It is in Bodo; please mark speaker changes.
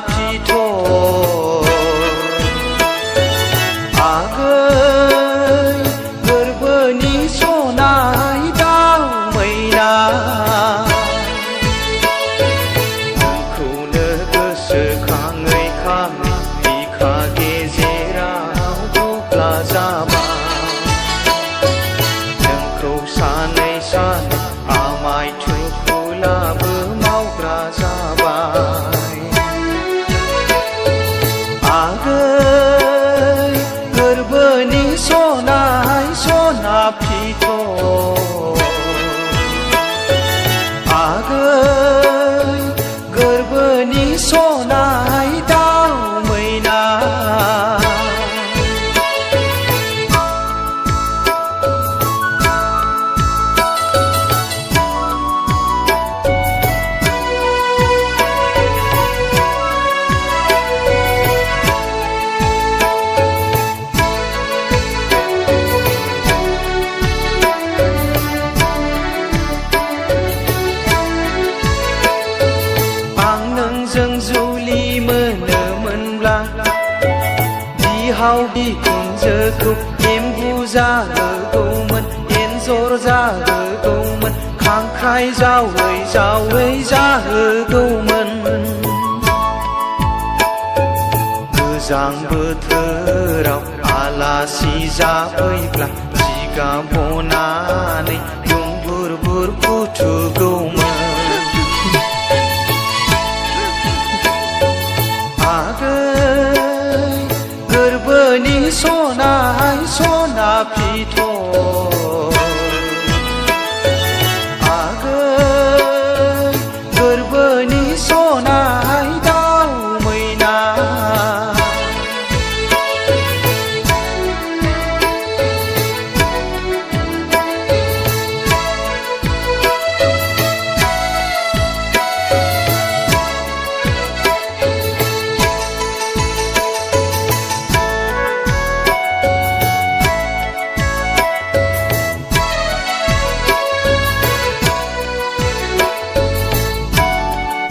Speaker 1: फिथर आगै गोरबोनि सनाय दाउ मैना नोंखौनो गोसोखाङै खाङै बिखा गेजेराव बुब्ला जाबाय नोंखौ सानै सानै आमाय थुखुलाबो मावग्रा जाबाय आगै गोरबोनि सनाय सना फिथर आगै गोरबोनि सनाय दाउ मैना जों जुलि मोनोमोनब्ला बिहाव बिखुनजोखौ एम्बु जाहोगौमोन एन्जर जाहोगौमन खांख्राय जावै जावै जाहोगौमोन गोजां बोथोराव आलासि जाफैब्ला जिगाब बनानै दुंबुर बुर फुथुगौमोन गोरबोनि सनाय सना फिथर